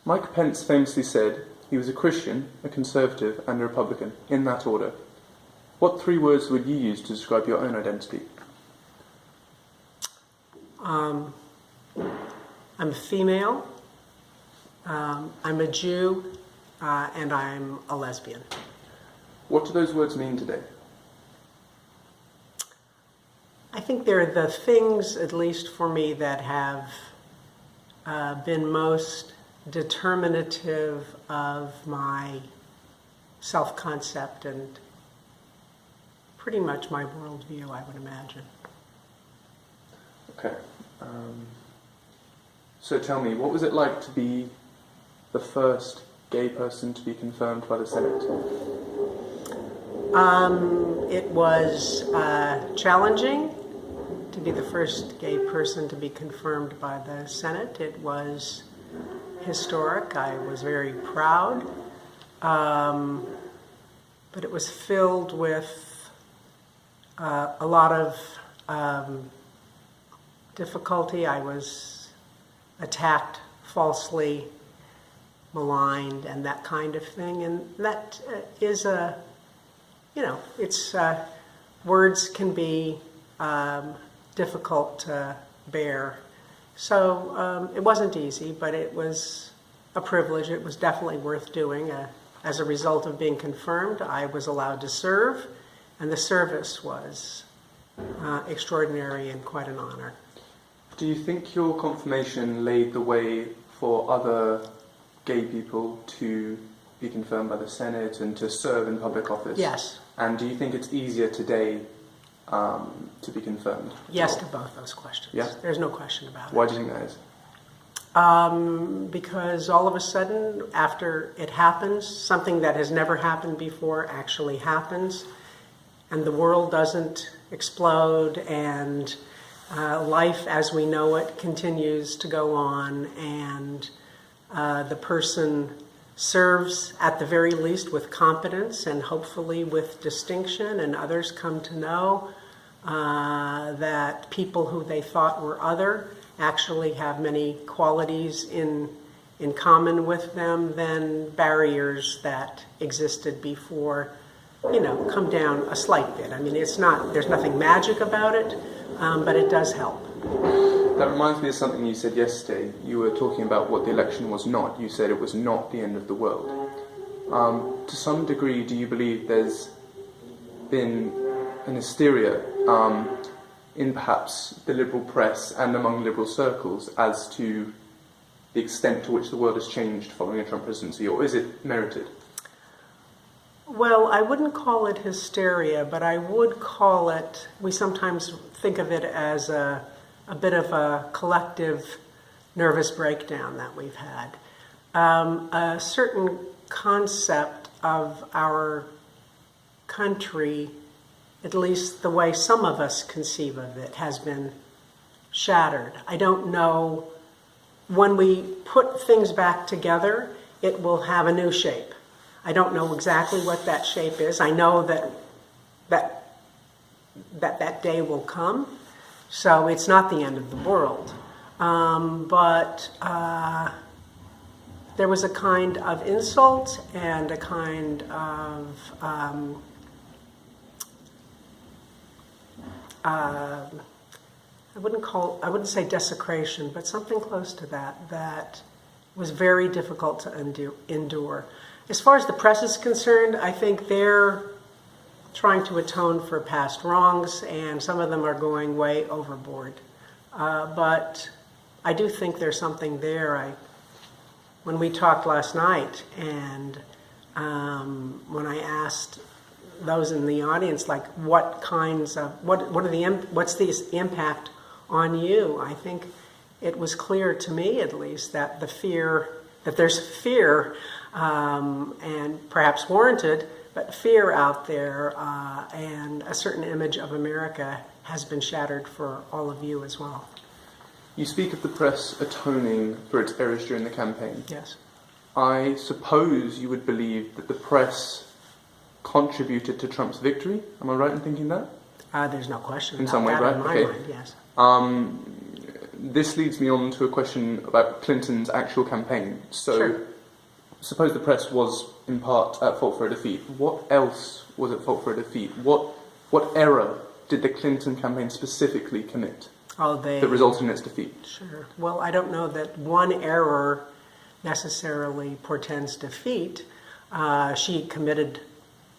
Mike Pence famously said he was a Christian, a Conservative, and a Republican, in that order. What 3 words would you use to describe your own identity? I'm a female, I'm a Jew, and I'm a lesbian. What do those words mean today? I think they're the things, at least for me, that have been most determinative of my self-concept and pretty much my worldview, I would imagine. Okay. So tell me, what was it like to be the first gay person to be confirmed by the Senate? It was challenging to be the first gay person to be confirmed by the Senate. It was historic. I was very proud. But it was filled with a lot of difficulty. I was attacked falsely, maligned, and that kind of thing. And that is it's words can be difficult to bear. So it wasn't easy, but it was a privilege. It was definitely worth doing. As a result of being confirmed, I was allowed to serve, and the service was extraordinary and quite an honor. Do you think your confirmation laid the way for other gay people to be confirmed by the Senate and to serve in public office? Yes. And do you think it's easier today to be confirmed? Yes to both those questions. Yeah? There's no question about it. Why do you think that is? Because all of a sudden, after it happens, something that has never happened before actually happens, and the world doesn't explode, and life as we know it continues to go on, and the person serves at the very least with competence and hopefully with distinction, and others come to know that people who they thought were other actually have many qualities in common with them, then barriers that existed before, come down a slight bit. I mean, there's nothing magic about it, but it does help. That reminds me of something you said yesterday. You were talking about what the election was not. You said it was not the end of the world. To some degree, do you believe there's been an hysteria in perhaps the liberal press and among liberal circles as to the extent to which the world has changed following a Trump presidency, or is it merited? Well, I wouldn't call it hysteria, but I would call it, we sometimes think of it as a bit of a collective nervous breakdown that we've had. A certain concept of our country, at least the way some of us conceive of it, has been shattered. I don't know, when we put things back together, it will have a new shape. I don't know exactly what that shape is. I know that day will come, so it's not the end of the world. But there was a kind of insult and a kind of I wouldn't say desecration, but something close to that was very difficult to endure. As far as the press is concerned, I think they're trying to atone for past wrongs, and some of them are going way overboard. But I do think there's something there. When we talked last night, and when I asked those in the audience, like, what's the impact on you? I think it was clear to me, at least, that there's fear, and perhaps warranted, but fear out there, and a certain image of America has been shattered for all of you as well. You speak of the press atoning for its errors during the campaign. Yes. I suppose you would believe that the press contributed to Trump's victory. Am I right in thinking that? There's no question in about some way, that right? in my Okay. mind, yes. this leads me on to a question about Clinton's actual campaign. So, Sure. suppose the press was in part at fault for a defeat. What else was at fault for a defeat? What error did the Clinton campaign specifically commit that resulted in its defeat? Sure. Well, I don't know that one error necessarily portends defeat. She committed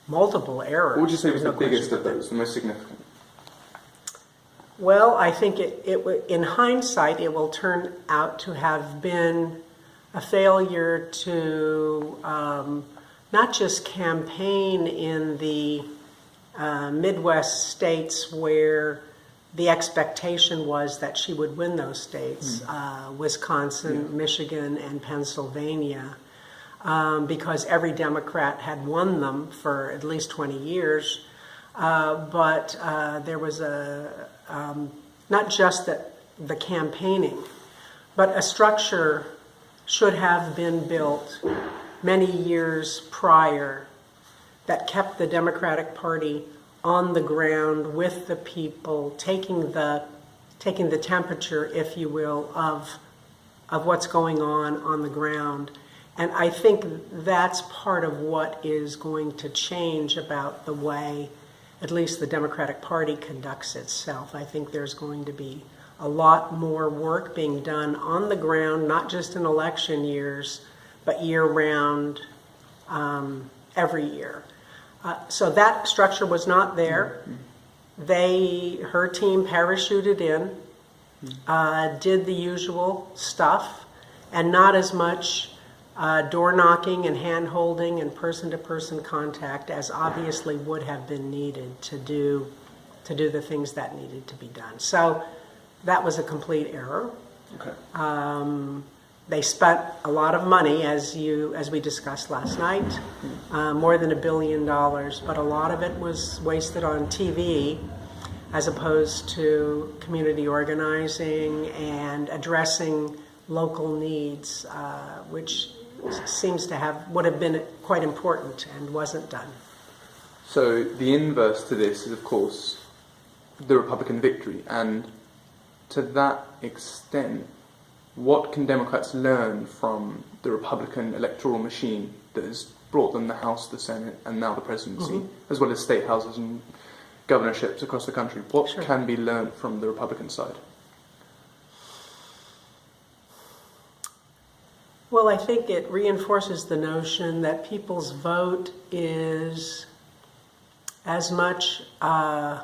multiple errors. What would you say was There's the no biggest question of about those, the most significant? Well, I think in hindsight, it will turn out to have been a failure to not just campaign in the Midwest states where the expectation was that she would win those states, Wisconsin, Michigan, and Pennsylvania, because every Democrat had won them for at least 20 years. But there was not just the campaigning, but a structure should have been built many years prior that kept the Democratic Party on the ground with the people, taking the temperature, if you will, of what's going on the ground. And I think that's part of what is going to change about the way at least the Democratic Party conducts itself. I think there's going to be a lot more work being done on the ground, not just in election years, but year-round, every year. So that structure was not there. Her team parachuted in, did the usual stuff, and not as much door knocking and hand holding and person-to-person contact as obviously would have been needed to do the things that needed to be done. So that was a complete error. Okay. They spent a lot of money, as we discussed last night, more than $1 billion, but a lot of it was wasted on TV as opposed to community organizing and addressing local needs, which would have been quite important and wasn't done. So the inverse to this is, of course, the Republican victory. And to that extent, what can Democrats learn from the Republican electoral machine that has brought them the House, the Senate, and now the presidency, as well as state houses and governorships across the country? What can be learned from the Republican side? Well, I think it reinforces the notion that people's vote is as much, I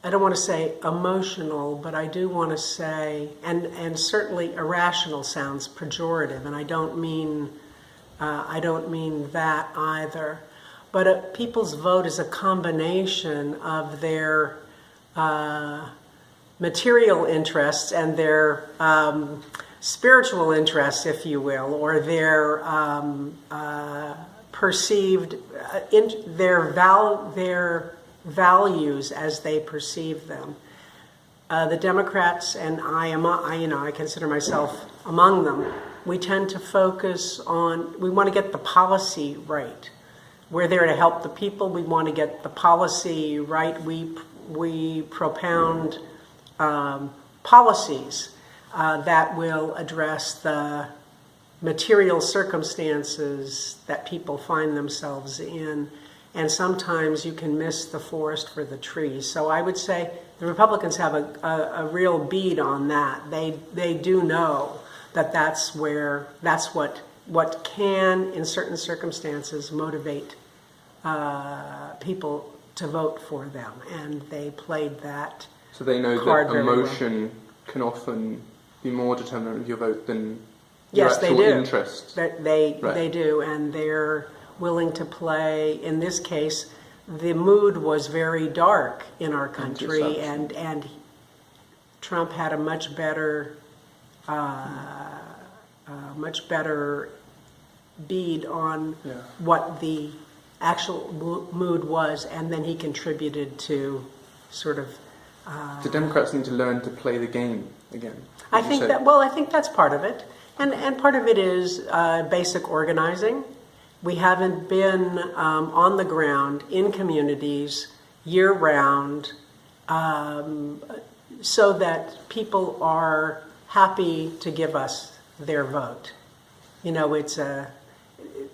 don't want to say emotional, but I do want to say, and certainly irrational sounds pejorative, and I don't mean that either. But people's vote is a combination of their material interests and their spiritual interests, if you will, or their perceived their values as they perceive them. The Democrats, and I consider myself among them, we tend to focus on, we want to get the policy right. We're there to help the people. We want to get the policy right. We propound policies that will address the material circumstances that people find themselves in. And sometimes you can miss the forest for the trees. So I would say the Republicans have a real bead on that. They do know that's what can, in certain circumstances, motivate people to vote for them. And they played that. So they know card that very well. emotion can often be more determinant of your vote than your Yes, actual they do. interest. They do, and they're willing to play. In this case, the mood was very dark in our country, and Trump had a much better bead on what the actual mood was, and then he contributed to sort of. Do Democrats need to learn to play the game again? I think that's part of it, and part of it is basic organizing. We haven't been on the ground in communities year-round, so that people are happy to give us their vote. You know,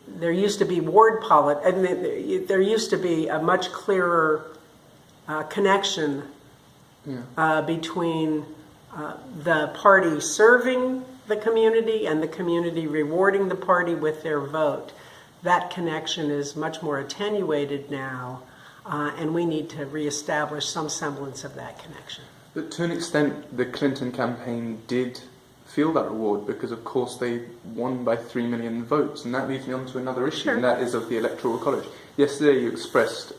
there used to be ward politics, and there used to be a much clearer connection between the party serving the community and the community rewarding the party with their vote. That connection is much more attenuated now, and we need to reestablish some semblance of that connection. But to an extent, the Clinton campaign did feel that reward because, of course, they won by 3 million votes, and that leads me on to another issue, and that is of the Electoral College. Yesterday you expressed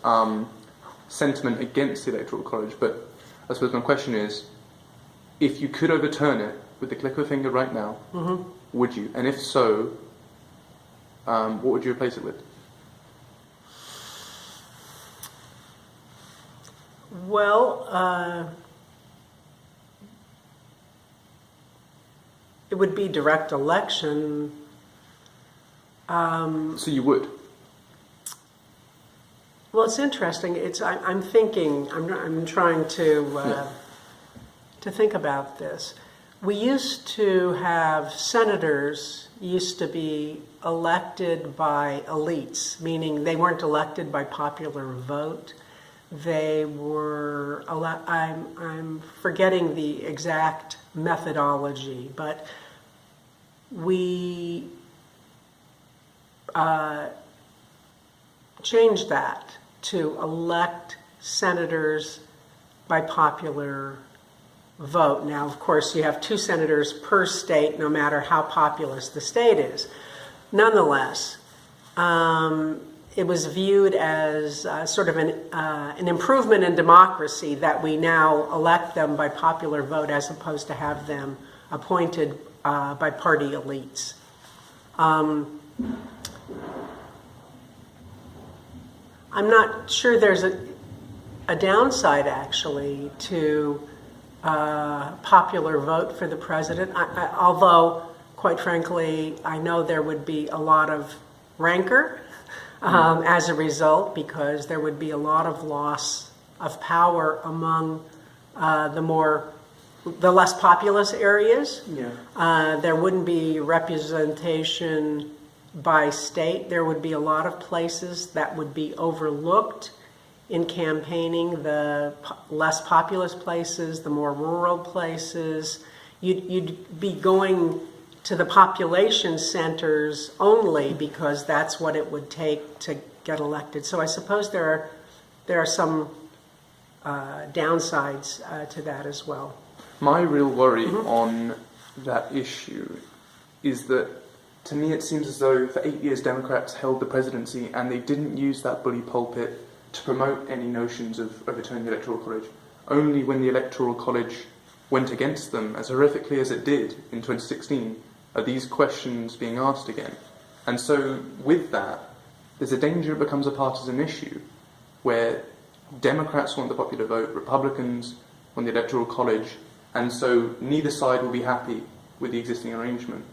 sentiment against the Electoral College, but I suppose my question is, if you could overturn it with the click of a finger right now, would you? And if so, what would you replace it with? Well, it would be direct election. So you would? Well, it's interesting. I'm thinking. I'm trying to think about this. We used to have senators used to be elected by elites, meaning they weren't elected by popular vote. They were. I'm forgetting the exact methodology, but we changed that to elect senators by popular vote. Now, of course, you have 2 senators per state, no matter how populous the state is. Nonetheless, it was viewed as sort of an improvement in democracy that we now elect them by popular vote as opposed to have them appointed by party elites. I'm not sure there's a downside, actually, to popular vote for the president, although, quite frankly, I know there would be a lot of rancor as a result, because there would be a lot of loss of power among the less populous areas. There wouldn't be representation by state. There would be a lot of places that would be overlooked in campaigning, the less populous places, the more rural places. You'd be going to the population centers only because that's what it would take to get elected. So I suppose there are some downsides to that as well. My real worry on that issue is that, to me, it seems as though for 8 years Democrats held the presidency and they didn't use that bully pulpit to promote any notions of overturning the Electoral College. Only when the Electoral College went against them, as horrifically as it did in 2016, are these questions being asked again. And so with that, there's a danger it becomes a partisan issue, where Democrats want the popular vote, Republicans want the Electoral College, and so neither side will be happy with the existing arrangement.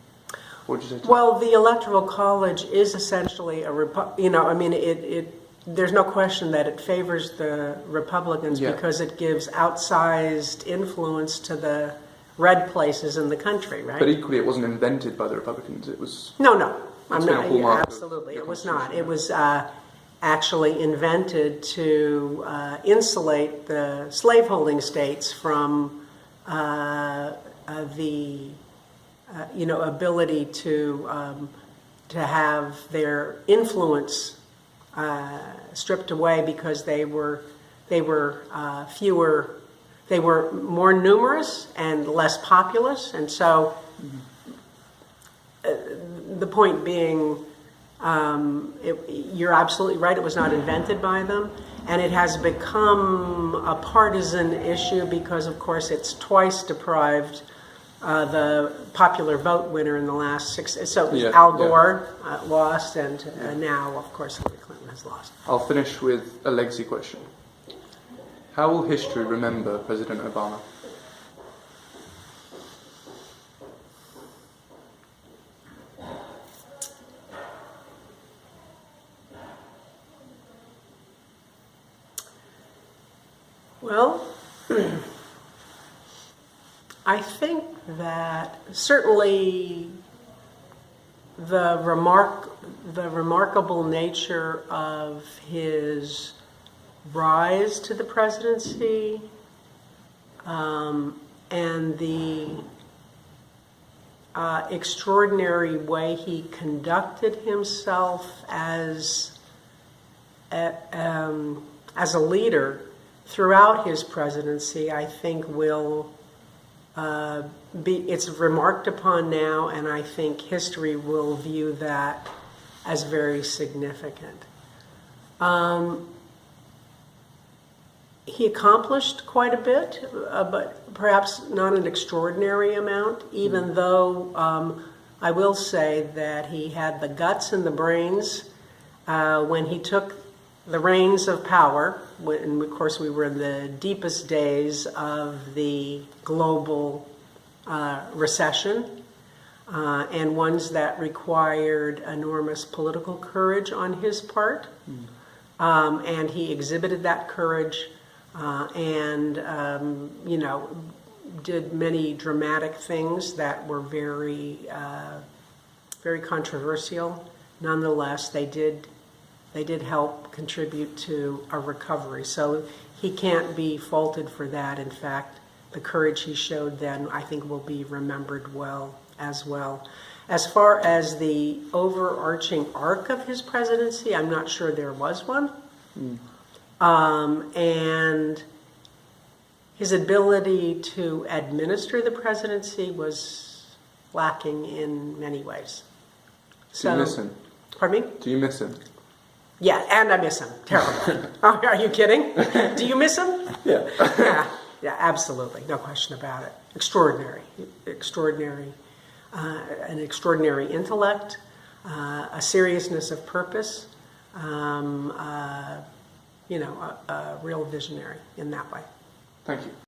What would you say to that? Well, the Electoral College is essentially there's no question that it favors the Republicans because it gives outsized influence to the red places in the country, right? But equally, it wasn't invented by the Republicans. It was... No. I'm not. Absolutely. It was not. It was actually invented to insulate the slaveholding states from the ability to have their influence stripped away, because they were fewer, they were more numerous and less populous, and so the point being, you're absolutely right, it was not invented by them, and it has become a partisan issue because, of course, it's twice deprived the popular vote winner in the last 6. So Al Gore lost, and now, of course, Hillary Clinton has lost. I'll finish with a legacy question. How will history remember President Obama? Well, I think that certainly the remarkable nature of his rise to the presidency, and the extraordinary way he conducted himself as a leader throughout his presidency, I think will it's remarked upon now, and I think history will view that as very significant. He accomplished quite a bit, but perhaps not an extraordinary amount, even though I will say that he had the guts and the brains when he took the reins of power. And of course, we were in the deepest days of the global recession, and ones that required enormous political courage on his part. And he exhibited that courage. Did many dramatic things that were very, very controversial. Nonetheless, they did help contribute to a recovery. So he can't be faulted for that. In fact, the courage he showed then, I think, will be remembered well as well. As far as the overarching arc of his presidency, I'm not sure there was one. And his ability to administer the presidency was lacking in many ways. Do you miss him? Pardon me? Do you miss him? Yeah, and I miss him terribly. Are you kidding? Do you miss him? Yeah. Yeah, absolutely. No question about it. Extraordinary. An extraordinary intellect, a seriousness of purpose, a real visionary in that way. Thank you.